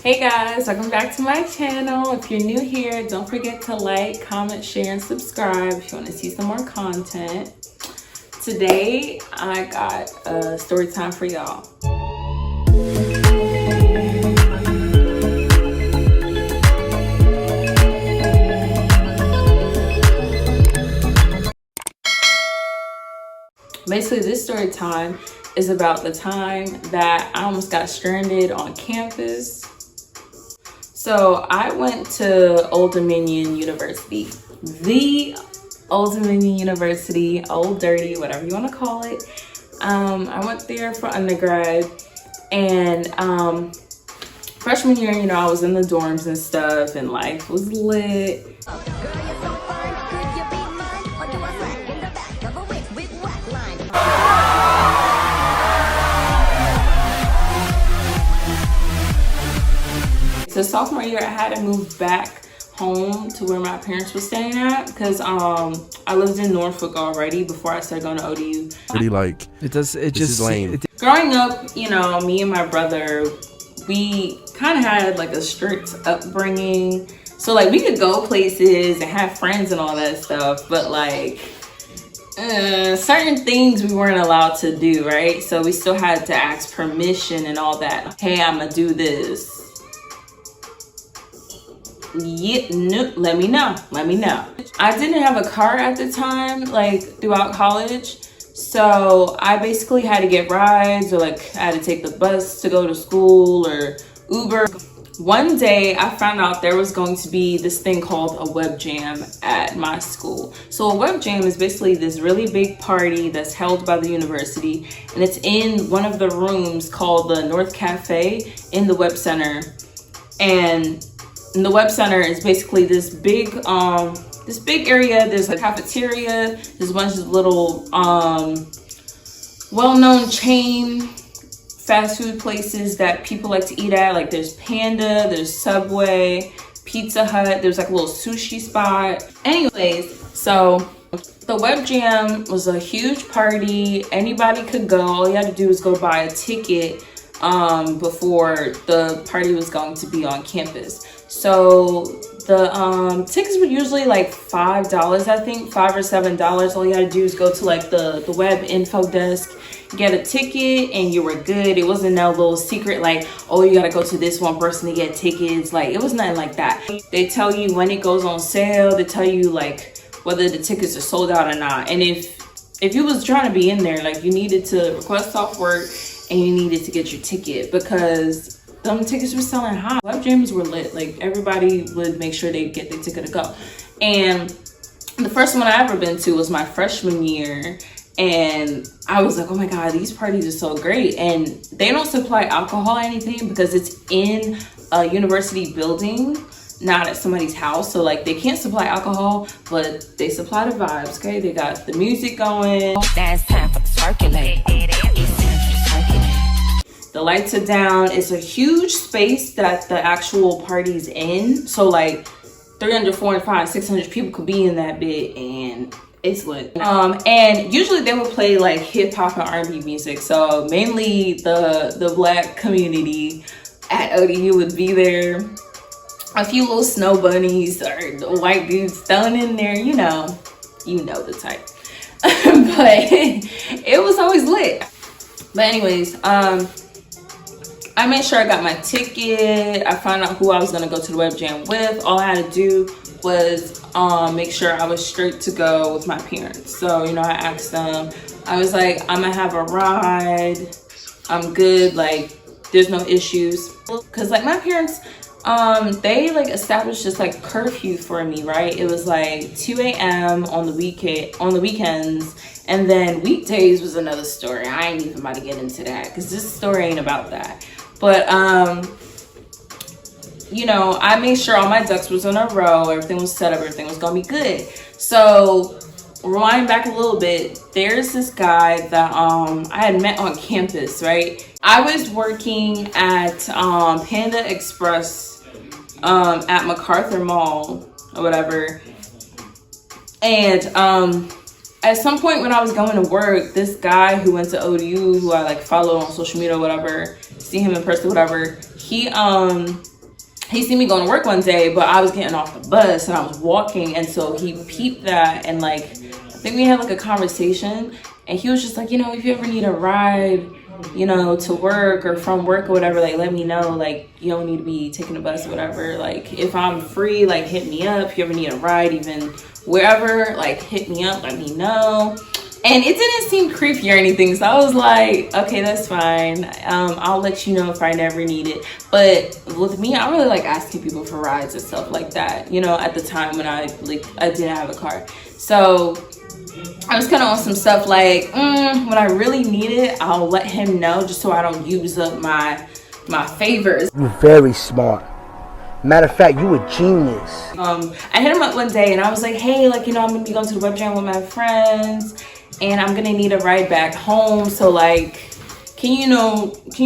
Hey guys, welcome back to my channel. If you're new here, don't forget to like, comment, share, and subscribe if you want to see some more content. Today, I got a story time for y'all. Basically, this story time is about the time that I almost got stranded on campus. So I went to Old Dominion University, the Old Dominion University, Old Dirty, whatever you want to call it. I went there for undergrad, and freshman year, I was in the dorms and stuff, and life was lit. So sophomore year, I had to move back home to where my parents were staying at because I lived in Norfolk already before I started going to ODU. Pretty like it just lame. Growing up, me and my brother, we kind of had like a strict upbringing. So like we could go places and have friends and all that stuff, but like certain things we weren't allowed to do, right? So we still had to ask permission and all that. Hey, I'm gonna do this. Yeah, no, let me know. I didn't have a car at the time, like throughout college. So I basically had to get rides, or like I had to take the bus to go to school or Uber. One day I found out there was going to be this thing called a web jam at my school. So a web jam is basically this really big party that's held by the university, and it's in one of the rooms called the North Cafe in the Web Center. And the Web Center is basically this big area. There's a cafeteria, there's a bunch of little well-known chain fast food places that people like to eat at. Like there's Panda, there's Subway, Pizza Hut, there's like a little sushi spot. Anyways, so the Web Jam was a huge party. Anybody could go. All you had to do was go buy a ticket before the party was going to be on campus. So the tickets were usually like $5, I think, $5 or $7. All you had to do is go to like the web info desk, get a ticket, and you were good. It wasn't no little secret like, oh, you gotta go to this one person to get tickets. Like it was nothing like that. They tell you when it goes on sale. They tell you like whether the tickets are sold out or not. And if you was trying to be in there, like you needed to request off work and you needed to get your ticket, because them tickets were selling hot. Web jams were lit. Like everybody would make sure they get their ticket to go. And the first one I ever been to was my freshman year, and I was like, oh my god, these parties are so great. And they don't supply alcohol or anything because it's in a university building, not at somebody's house. So like they can't supply alcohol, but they supply the vibes. Okay, they got the music going. Dance time for the circulate. The lights are down. It's a huge space that the actual party's in. So like 300, 400, 500, 600 people could be in that bit, and it's lit. And usually they would play like hip hop and R&B music. So mainly the black community at ODU would be there. A few little snow bunnies or the white dudes thrown in there, you know the type. But it was always lit. But anyways, I made sure I got my ticket. I found out who I was gonna go to the web jam with. All I had to do was make sure I was straight to go with my parents. So, I asked them, I was like, I'm gonna have a ride. I'm good, like, there's no issues. Cause like my parents, they like established this like curfew for me, right? It was like 2 a.m. on the weekends. And then weekdays was another story. I ain't even about to get into that because this story ain't about that. But, I made sure all my ducks was in a row. Everything was set up. Everything was going to be good. So, rewind back a little bit. There's this guy that I had met on campus, right? I was working at Panda Express at MacArthur Mall or whatever. And at some point when I was going to work, this guy who went to ODU, who I like followed on social media or whatever, see him in person, whatever, he seen me going to work one day, but I was getting off the bus and I was walking, and so he peeped that, and like I think we had like a conversation, and he was just like, you know, if you ever need a ride, you know, to work or from work or whatever, like let me know, like you don't need to be taking a bus or whatever, like if I'm free, like hit me up. If you ever need a ride, even wherever, like hit me up, let me know. And it didn't seem creepy or anything, so I was like, okay, that's fine. I'll let you know if I never need it. But with me, I really like asking people for rides and stuff like that, you know, at the time when I didn't have a car. So I was kind of on some stuff like, when I really need it, I'll let him know, just so I don't use up my favors. You're very smart. Matter of fact, you a genius. I hit him up one day and I was like, hey, like, you know, I'm gonna be going to the web jam with my friends and I'm gonna need a ride back home, so like can you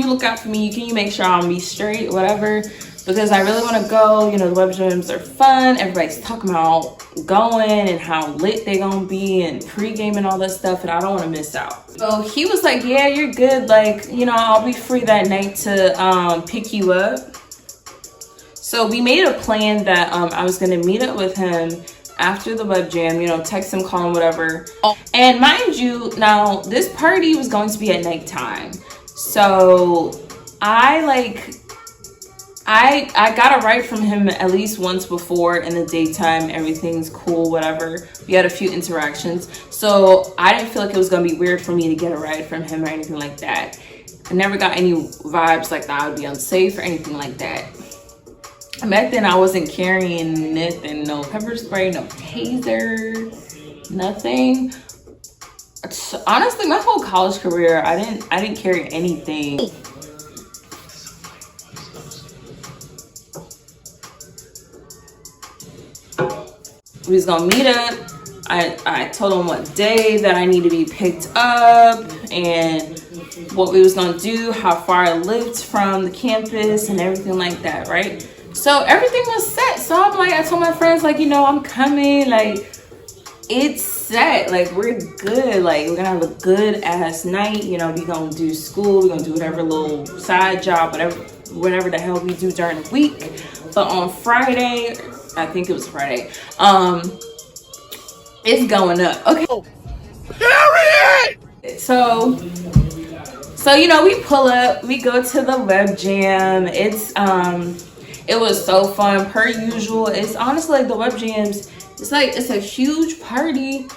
look out for me, can you make sure I'll be straight or whatever, because I really want to go. You know, the web jams are fun, everybody's talking about going and how lit they gonna be and pre-game and all that stuff, and I don't want to miss out. So he was like, yeah, you're good, like, you know, I'll be free that night to pick you up. So we made a plan that I was gonna meet up with him after the web jam, you know, text him, call him, whatever. And mind you, now this party was going to be at nighttime. So I got a ride from him at least once before in the daytime. Everything's cool, whatever. We had a few interactions. So I didn't feel like it was gonna be weird for me to get a ride from him or anything like that. I never got any vibes like that I would be unsafe or anything like that. Back then I wasn't carrying nothing, no pepper spray, no taser, nothing. Honestly, my whole college career, I didn't carry anything. We was gonna meet up. I told him what day that I need to be picked up and what we was gonna do, how far I lived from the campus and everything like that, right? So everything was set. So I'm like, I told my friends, like, you know, I'm coming, like, it's set, like, we're good, like, we're gonna have a good ass night, you know, we gonna do school, we're gonna do whatever little side job, whatever the hell we do during the week. But on Friday, I think it was Friday, it's going up, okay? So you know, we pull up, we go to the web jam. It was so fun, per usual. It's honestly like the web jams, it's a huge party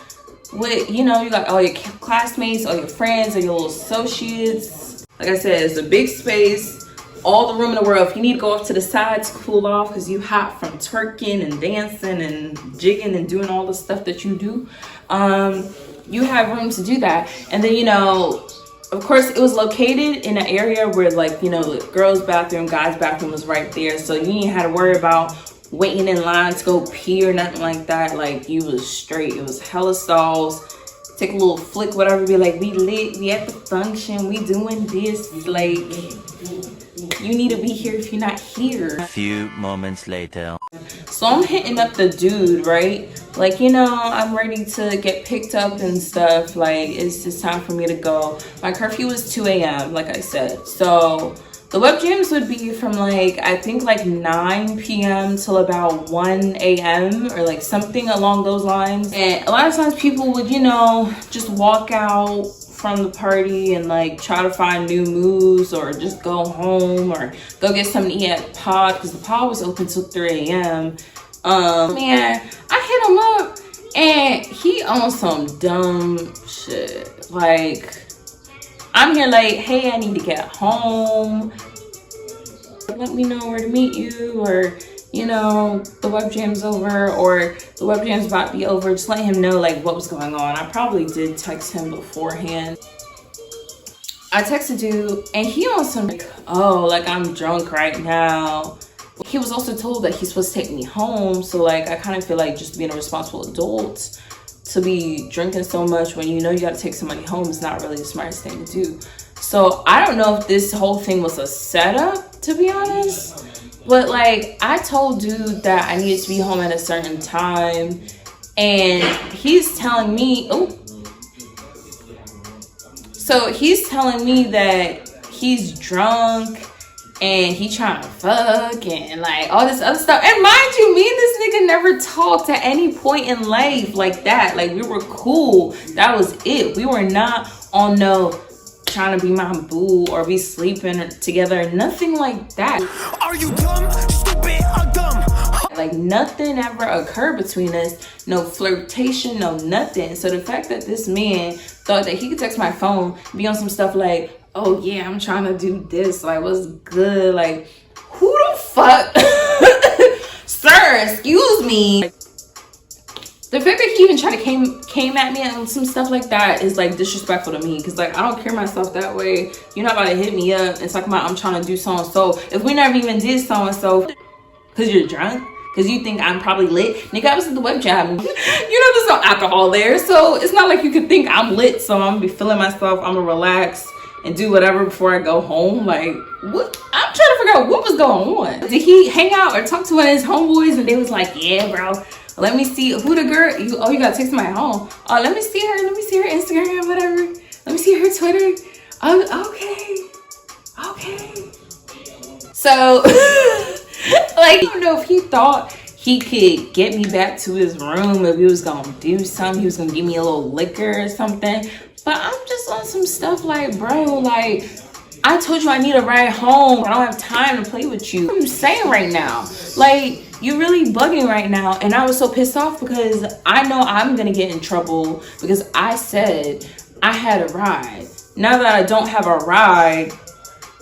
with, you know, you got all your classmates, all your friends, all your little associates. Like I said, it's a big space, all the room in the world. If you need to go off to the side to cool off because you hot from twerking and dancing and jigging and doing all the stuff that you do, you have room to do that. And then, you know, of course, it was located in an area where, like, you know, the girls' bathroom, guys' bathroom was right there. So you didn't have to worry about waiting in line to go pee or nothing like that. Like, you was straight. It was hella stalls. Take a little flick, whatever, be like, we lit, we at the function, we doing this. Like, you need to be here if you're not here. A few moments later. So I'm hitting up the dude, right? Like, you know, I'm ready to get picked up and stuff. Like, it's just time for me to go. My curfew was 2 a.m., like I said. So the web jams would be from, like, I think like 9 p.m. till about 1 a.m. or like something along those lines. And a lot of times people would, you know, just walk out from the party and like try to find new moves or just go home or go get something to eat at Pod, because the Pod was open till 3 a.m. Man, I hit him up and he on some dumb shit. Like, I'm here like, hey, I need to get home. Let me know where to meet you, or, you know, the web jam's over, or the web jam's about to be over. Just let him know like what was going on. I probably did text him beforehand. I texted dude and he on some like, oh, like I'm drunk right now. He was also told that he's supposed to take me home. So like, I kind of feel like just being a responsible adult, to be drinking so much when you know you got to take somebody home is not really the smartest thing to do. So I don't know if this whole thing was a setup, to be honest. But like, I told dude that I needed to be home at a certain time, and he's telling me, so he's telling me that he's drunk and he trying to fuck and like all this other stuff. And mind you, me and this nigga never talked at any point in life like that. Like, we were cool. That was it. We were not on no trying to be my boo or be sleeping together. Nothing like that. Are you dumb, stupid, or dumb? Like, nothing ever occurred between us. No flirtation, no nothing. So the fact that this man thought that he could text my phone, be on some stuff like, oh yeah, I'm trying to do this, like, what's good, like, who the fuck? Sir, excuse me. The fact that he even tried to came at me and some stuff like that is like disrespectful to me, because like, I don't carry myself that way. You're not about to hit me up and talk about I'm trying to do so and so if we never even did so and so, because you're drunk, because you think I'm probably lit. Nigga, I was at the web jam. You know, there's no alcohol there, so it's not like you could think I'm lit, so I'm gonna be feeling myself, I'm gonna relax and do whatever before I go home. Like, what? I'm trying to figure out what was going on. Did he hang out or talk to one of his homeboys and they was like, yeah, bro, let me see who the girl, you gotta text my home. Oh, let me see her Instagram, whatever. Let me see her Twitter. Okay. So, like, I don't know if he thought he could get me back to his room, if he was gonna do something, he was gonna give me a little liquor or something. But I'm just on some stuff like, bro, like, I told you I need a ride home. I don't have time to play with you. What I'm saying right now, like, you really bugging right now. And I was so pissed off because I know I'm gonna get in trouble because I said I had a ride. Now that I don't have a ride,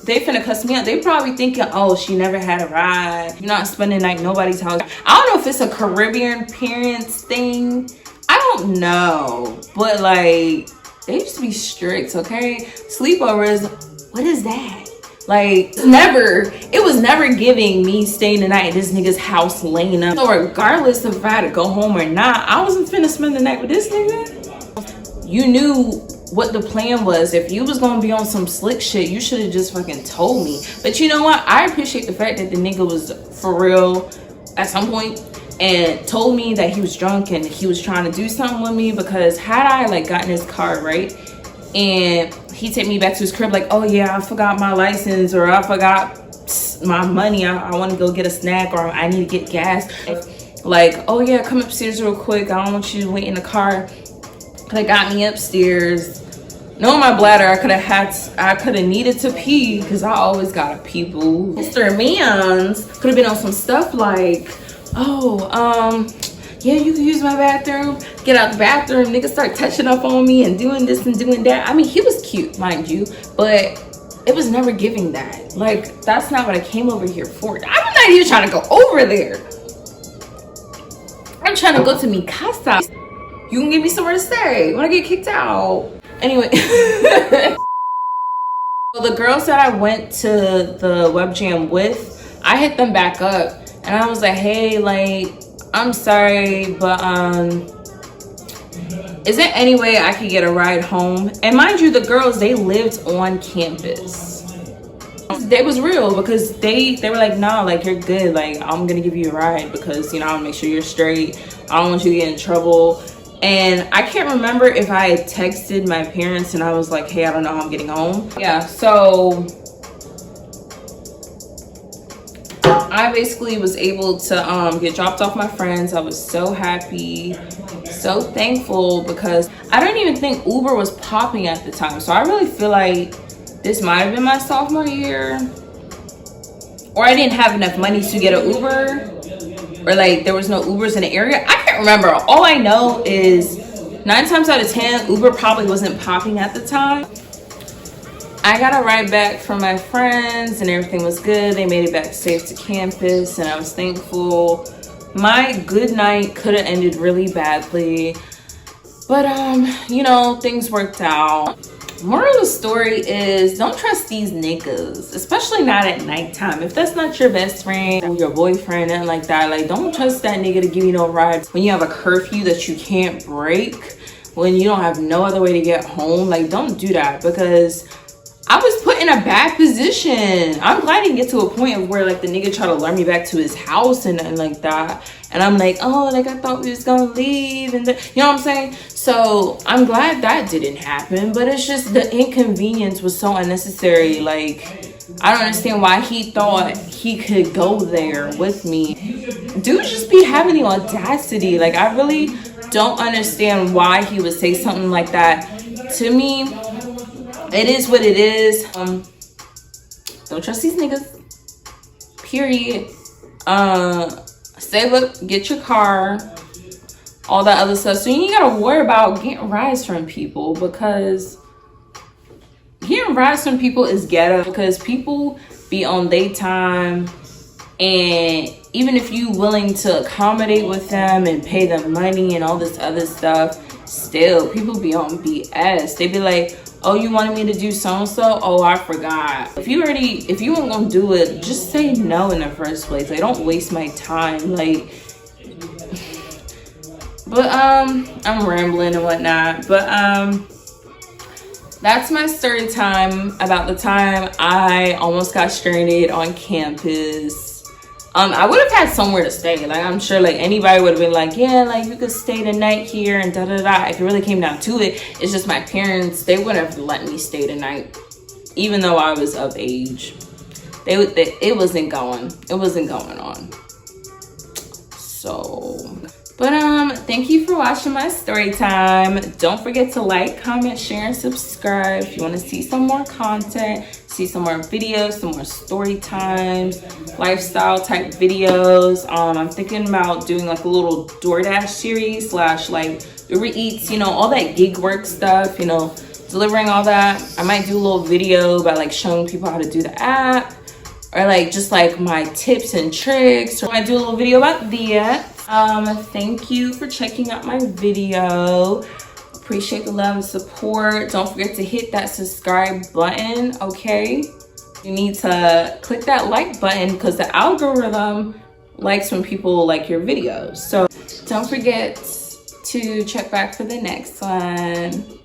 they finna cuss me out. They probably thinking, oh, she never had a ride. You're not spending the night at nobody's house. I don't know if it's a Caribbean parents thing. I don't know. But like, they used to be strict, okay? Sleepovers, what is that? Like, it was never giving me staying the night at this nigga's house laying up. So regardless of if I had to go home or not, I wasn't finna spend the night with this nigga. You knew what the plan was. If you was gonna be on some slick shit, you should have just fucking told me. But you know what? I appreciate the fact that the nigga was for real at some point and told me that he was drunk and he was trying to do something with me, because had I like gotten his card, right, and he take me back to his crib like, oh yeah, I forgot my license, or I forgot my money, I want to go get a snack, or I need to get gas, like, oh yeah, come upstairs real quick, I don't want you to wait in the car. Could have got me upstairs. Knowing my bladder, I could have needed to pee, because I always gotta pee, boo. Mr. Mans could have been on some stuff like, oh, yeah, you can use my bathroom. Get out the bathroom, nigga start touching up on me and doing this and doing that. I mean, he was cute, mind you, but it was never giving that. Like, that's not what I came over here for. I'm not even trying to go over there. I'm trying to go to mi casa. You can give me somewhere to stay when I get kicked out. Anyway. So the girls that I went to the web jam with, I hit them back up and I was like, hey, like, I'm sorry, but is there any way I could get a ride home? And mind you, the girls, they lived on campus. They was real, because they were like, nah, like, you're good, like, I'm gonna give you a ride because, you know, I want to make sure you're straight, I don't want you to get in trouble. And I can't remember if I had texted my parents and I was like, hey, I don't know how I'm getting home. Yeah, so I basically was able to get dropped off my friends. I was so happy, so thankful, because I didn't even think Uber was popping at the time. So I really feel like this might have been my sophomore year, or I didn't have enough money to get an Uber, or like there was no Ubers in the area. I can't remember. All I know is 9 times out of 10, Uber probably wasn't popping at the time. I got a ride back from my friends and everything was good. They made it back safe to campus and I was thankful. My good night could have ended really badly, but you know, things worked out. Moral of the story is, don't trust these niggas, especially not at nighttime. If that's not your best friend or your boyfriend and like that, like, don't trust that nigga to give you no rides when you have a curfew that you can't break, when you don't have no other way to get home. Like, don't do that, because I was put in a bad position. I'm glad I didn't get to a point of where like the nigga tried to lure me back to his house and like that. And I'm like, oh, like I thought we was gonna leave, and you know what I'm saying? So I'm glad that didn't happen, but it's just the inconvenience was so unnecessary. Like, I don't understand why he thought he could go there with me. Dude just be having the audacity. Like, I really don't understand why he would say something like that to me. It is what it is. Don't trust these niggas. Period. Save up, get your car, all that other stuff. So you ain't gotta worry about getting rides from people, because getting rides from people is ghetto, because people be on their time, and even if you willing to accommodate with them and pay them money and all this other stuff, still people be on BS. They be like, oh, you wanted me to do so-and-so? Oh, I forgot. If you weren't gonna do it, just say no in the first place. Like, don't waste my time. Like, but I'm rambling and whatnot. But that's my story time about the time I almost got stranded on campus. I would have had somewhere to stay. Like, I'm sure like anybody would have been like, yeah, like you could stay the night here and da da da. If it really came down to it, it's just my parents, they wouldn't have let me stay the night, even though I was of age. It wasn't going on. So, but thank you for watching my story time. Don't forget to like, comment, share, and subscribe if you want to see some more content, see some more videos, some more story times, lifestyle type videos. I'm thinking about doing like a little DoorDash series / like Uber Eats, you know, all that gig work stuff, you know, delivering all that. I might do a little video about like showing people how to do the app, or like just like my tips and tricks, or I might do a little video about that. Thank you for checking out my video. Appreciate the love and support. Don't forget to hit that subscribe button, okay? You need to click that like button, because the algorithm likes when people like your videos. So don't forget to check back for the next one.